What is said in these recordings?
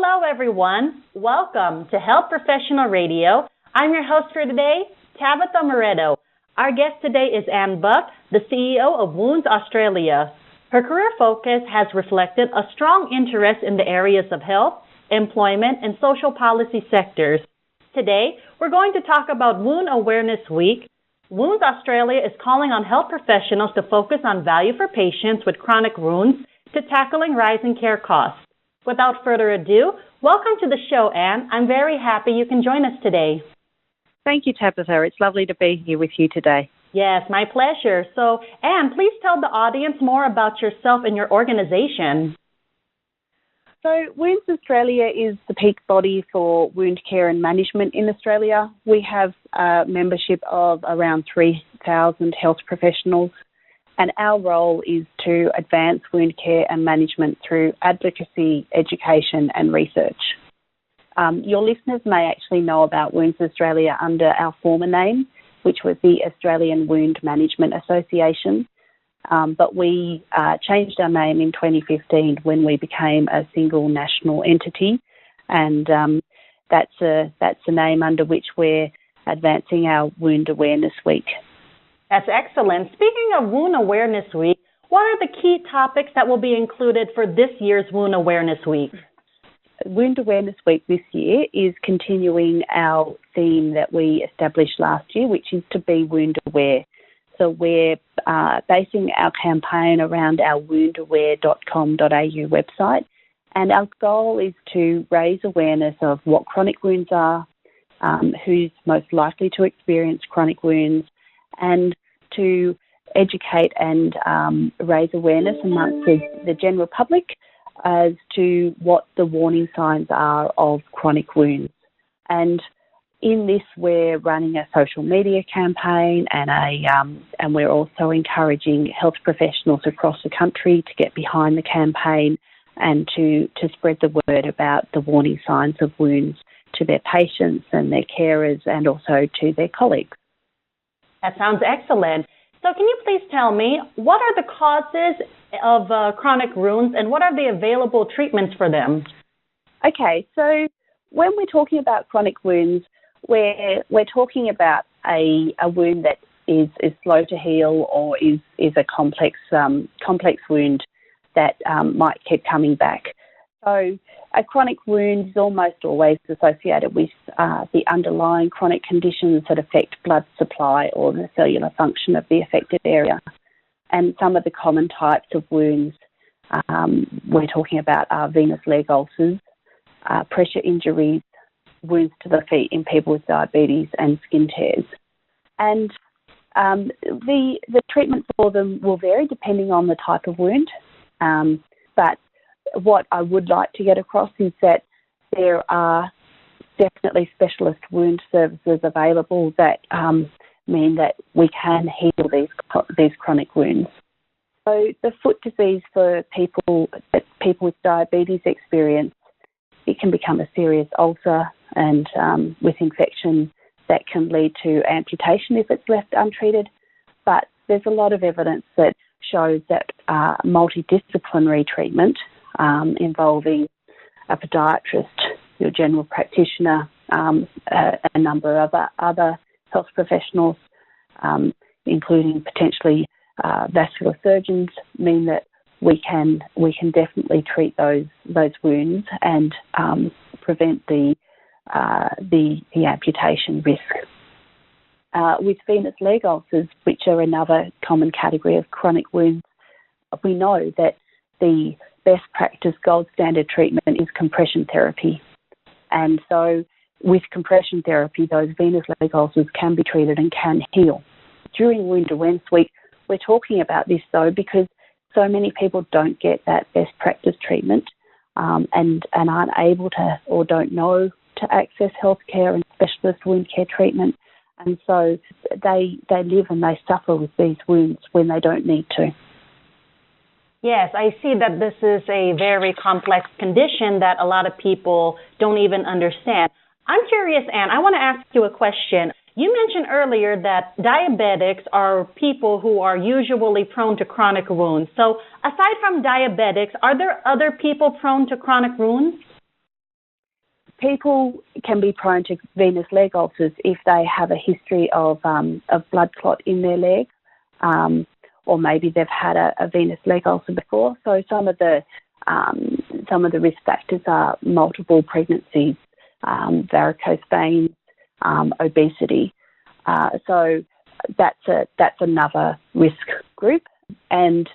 Hello, everyone. Welcome to Health Professional Radio. I'm your host for today, Tabetha Moreto. Our guest today is Anne Buck, the CEO of Wounds Australia. Her career focus has reflected a strong interest in the areas of health, employment, and social policy sectors. Today, we're going to talk about Wound Awareness Week. Wounds Australia is calling on health professionals to focus on value for patients with chronic wounds to tackling rising care costs. Without further ado, welcome to the show, Anne. I'm very happy you can join us today. Thank you, Tabitha. It's lovely to be here with you today. Yes, my pleasure. So, Anne, please tell the audience more about yourself and your organization. So, Wounds Australia is the peak body for wound care and management in Australia. We have a membership of around 3,000 health professionals, and our role is to advance wound care and management through advocacy, education and research. Your listeners may actually know about Wounds Australia under our former name, which was the Australian Wound Management Association, but we changed our name in 2015 when we became a single national entity, and that's the name under which we're advancing our Wound Awareness Week. That's excellent. Speaking of Wound Awareness Week, what are the key topics that will be included for this year's Wound Awareness Week? Wound Awareness Week this year is continuing our theme that we established last year, which is to be wound aware. So we're basing our campaign around our woundaware.com.au website, and our goal is to raise awareness of what chronic wounds are, who's most likely to experience chronic wounds, and to educate and raise awareness amongst the general public as to what the warning signs are of chronic wounds. And in this, we're running a social media campaign, and we're also encouraging health professionals across the country to get behind the campaign and to spread the word about the warning signs of wounds to their patients and their carers and also to their colleagues. That sounds excellent. So can you please tell me, what are the causes of chronic wounds and what are the available treatments for them? Okay, so when we're talking about chronic wounds, we're talking about a wound that is slow to heal or is a complex wound that might keep coming back. So a chronic wound is almost always associated with the underlying chronic conditions that affect blood supply or the cellular function of the affected area. And some of the common types of wounds we're talking about are venous leg ulcers, pressure injuries, wounds to the feet in people with diabetes, and skin tears. And the treatment for them will vary depending on the type of wound, but what I would like to get across is that there are definitely specialist wound services available that mean that we can heal these chronic wounds. So the foot disease for people with diabetes experience, it can become a serious ulcer, and with infection that can lead to amputation if it's left untreated. But there's a lot of evidence that shows that multidisciplinary treatment involving a podiatrist, your general practitioner, a number of other health professionals, including potentially vascular surgeons, mean that we can definitely treat those wounds and prevent the amputation risk. With venous leg ulcers, which are another common category of chronic wounds, we know that the best practice gold standard treatment is compression therapy. And so with compression therapy, those venous leg ulcers can be treated and can heal. During Wound Awareness Week, we're talking about this though because so many people don't get that best practice treatment and aren't able to or don't know to access healthcare and specialist wound care treatment. And so they live and they suffer with these wounds when they don't need to. Yes, I see that this is a very complex condition that a lot of people don't even understand. I'm curious, Anne, I want to ask you a question. You mentioned earlier that diabetics are people who are usually prone to chronic wounds. So aside from diabetics, are there other people prone to chronic wounds? people can be prone to venous leg ulcers if they have a history of blood clot in their leg, or maybe they've had a venous leg ulcer before. So some of the risk factors are multiple pregnancies, varicose veins, obesity. So that's another risk group, and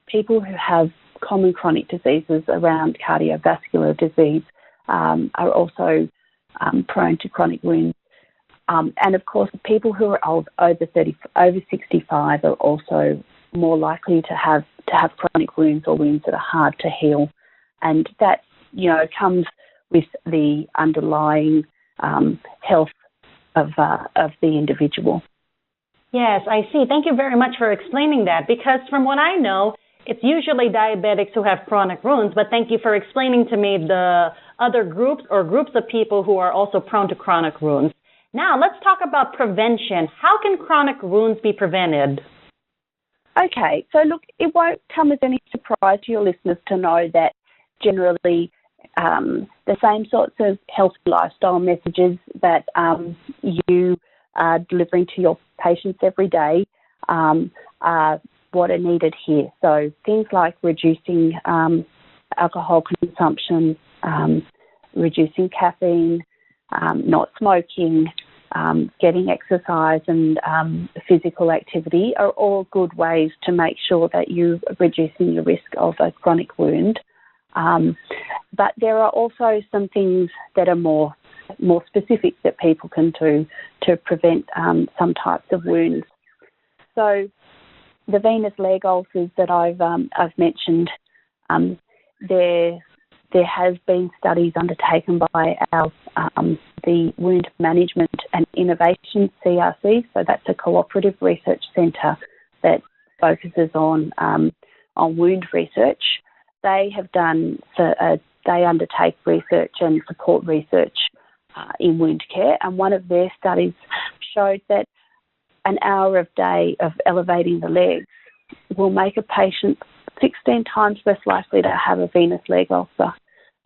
people who have common chronic diseases around cardiovascular disease are also prone to chronic wounds. And of course, people who are over 65 are also more likely to have chronic wounds or wounds that are hard to heal, and that comes with the underlying health of the individual. Yes, I see. Thank you very much for explaining that, because from what I know, it's usually diabetics who have chronic wounds, but thank you for explaining to me the other groups or groups of people who are also prone to chronic wounds. Now, let's talk about prevention. How can chronic wounds be prevented? Okay, so look, it won't come as any surprise to your listeners to know that generally the same sorts of healthy lifestyle messages that you are delivering to your patients every day are what are needed here. So things like reducing alcohol consumption, reducing caffeine, not smoking, getting exercise and physical activity are all good ways to make sure that you're reducing the risk of a chronic wound. But there are also some things that are more specific that people can do to prevent some types of wounds. So the venous leg ulcers that I've mentioned, there has been studies undertaken by the Wound Management and Innovation CRC, so that's a cooperative research centre that focuses on wound research. They undertake research and support research in wound care, and one of their studies showed that an hour a day of elevating the legs will make a patient 16 times less likely to have a venous leg ulcer.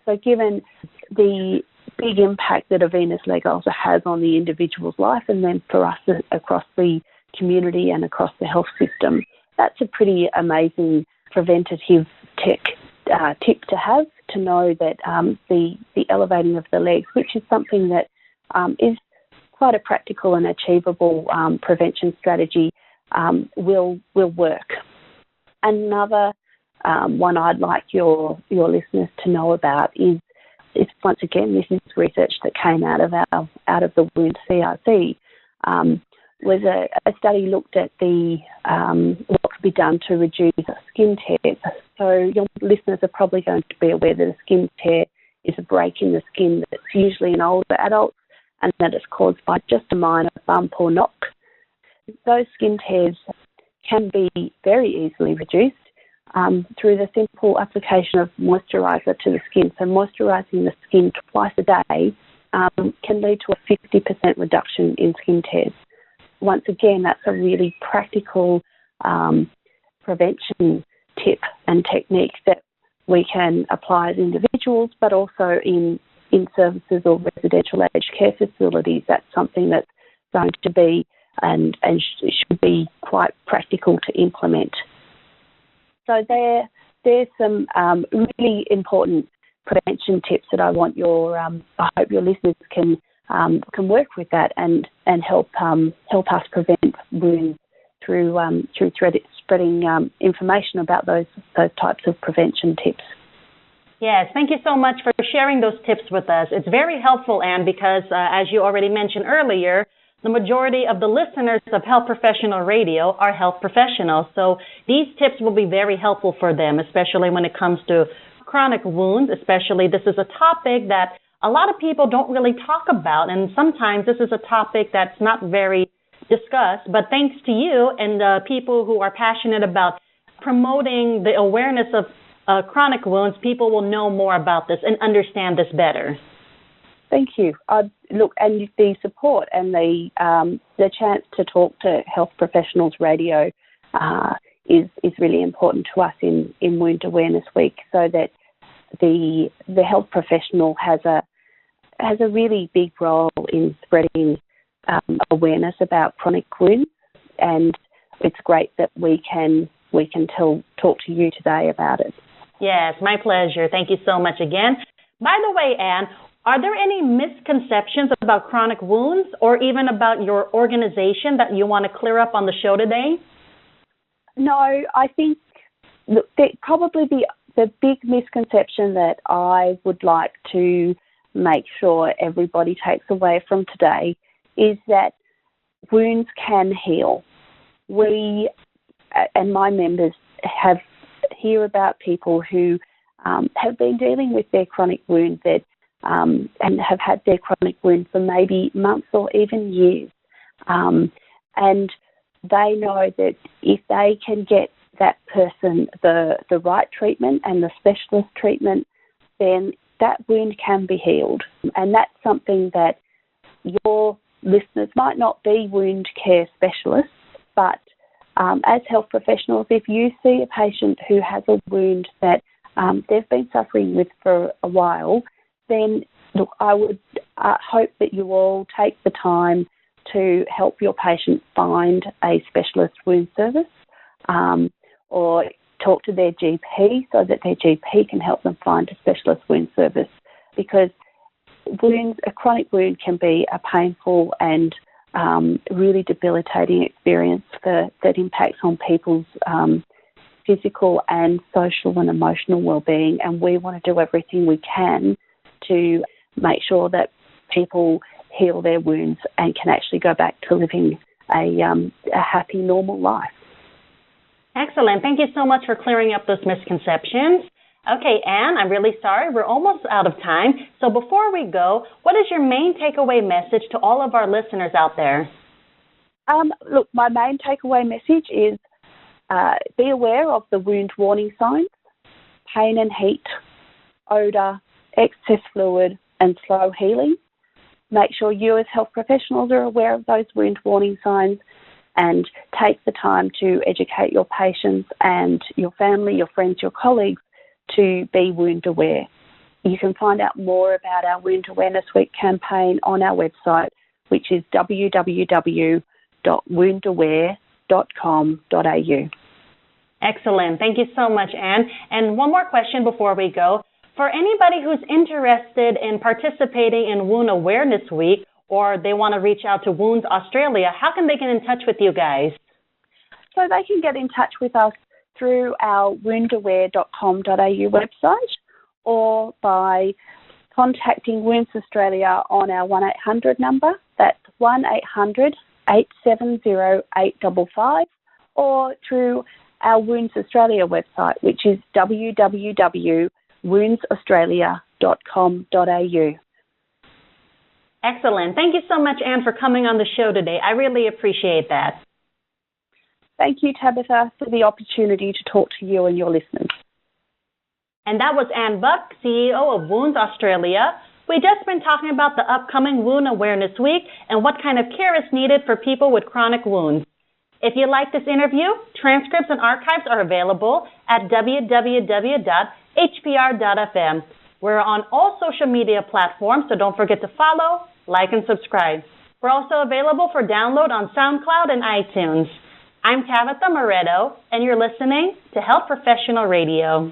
So given the big impact that a venous leg ulcer has on the individual's life, and then for us across the community and across the health system, that's a pretty amazing preventative tip to have, to know that the elevating of the legs, which is something that is quite a practical and achievable prevention strategy, will work. Another one I'd like your listeners to know about is once again, this is research that came out of the Wound CRC. Was a study looked at what could be done to reduce skin tears. So your listeners are probably going to be aware that a skin tear is a break in the skin that's usually in older adults, and that is caused by just a minor bump or knock. Those skin tears can be very easily reduced through the simple application of moisturiser to the skin. So moisturising the skin twice a day can lead to a 50% reduction in skin tears. Once again, that's a really practical prevention tip and technique that we can apply as individuals, but also in services or residential aged care facilities. That's something that's going to be and should be quite practical to implement. So there's some really important prevention tips that I want I hope your listeners can work with that and help us prevent wounds through spreading information about those types of prevention tips. Yes, thank you so much for sharing those tips with us. It's very helpful, Anne, because as you already mentioned earlier, the majority of the listeners of Health Professional Radio are health professionals. So these tips will be very helpful for them, especially when it comes to chronic wounds. Especially, this is a topic that a lot of people don't really talk about, and sometimes this is a topic that's not very discussed. But thanks to you and the people who are passionate about promoting the awareness of chronic wounds, people will know more about this and understand this better. Thank you. Look, and the support and the chance to talk to Health Professionals Radio is really important to us in Wound Awareness Week, so that the health professional has has a really big role in spreading awareness about chronic wounds, and it's great that we can talk to you today about it. Yes, my pleasure. Thank you so much again. By the way, Anne, are there any misconceptions about chronic wounds or even about your organization that you want to clear up on the show today? No, I think probably the big misconception that I would like to make sure everybody takes away from today is that wounds can heal. We and my members hear about people who have been dealing with their chronic wound and have had their chronic wound for maybe months or even years. And they know that if they can get that person the right treatment and the specialist treatment, then that wound can be healed. And that's something that your listeners might not be wound care specialists, but as health professionals, if you see a patient who has a wound that they've been suffering with for a while, then look, I would hope that you all take the time to help your patient find a specialist wound service or talk to their GP so that their GP can help them find a specialist wound service, because a chronic wound can be a painful and really debilitating experience that impacts on people's physical and social and emotional well-being, and we want to do everything we can to make sure that people heal their wounds and can actually go back to living a happy, normal life. Excellent. Thank you so much for clearing up those misconceptions. Okay, Anne, I'm really sorry. We're almost out of time. So before we go, what is your main takeaway message to all of our listeners out there? Look, my main takeaway message is be aware of the wound warning signs: pain and heat, odour, excess fluid, and slow healing. Make sure you as health professionals are aware of those wound warning signs and take the time to educate your patients and your family, your friends, your colleagues to be wound aware. You can find out more about our Wound Awareness Week campaign on our website, which is www.woundaware.com.au. Excellent. Thank you so much, Anne. And one more question before we go. For anybody who's interested in participating in Wound Awareness Week, or they want to reach out to Wounds Australia, how can they get in touch with you guys? So they can get in touch with us through our woundaware.com.au website, or by contacting Wounds Australia on our 1-800 number. That's 1-800-870-855, or through our Wounds Australia website, which is www.woundsaustralia.com.au. Excellent. Thank you so much, Anne, for coming on the show today. I really appreciate that. Thank you, Tabetha, for the opportunity to talk to you and your listeners. And that was Anne Buck, CEO of Wounds Australia. We've just been talking about the upcoming Wound Awareness Week and what kind of care is needed for people with chronic wounds. If you like this interview, transcripts and archives are available at www.hpr.fm. We're on all social media platforms, so don't forget to follow, like, and subscribe. We're also available for download on SoundCloud and iTunes. I'm Tabetha Moreto, and you're listening to Health Professional Radio.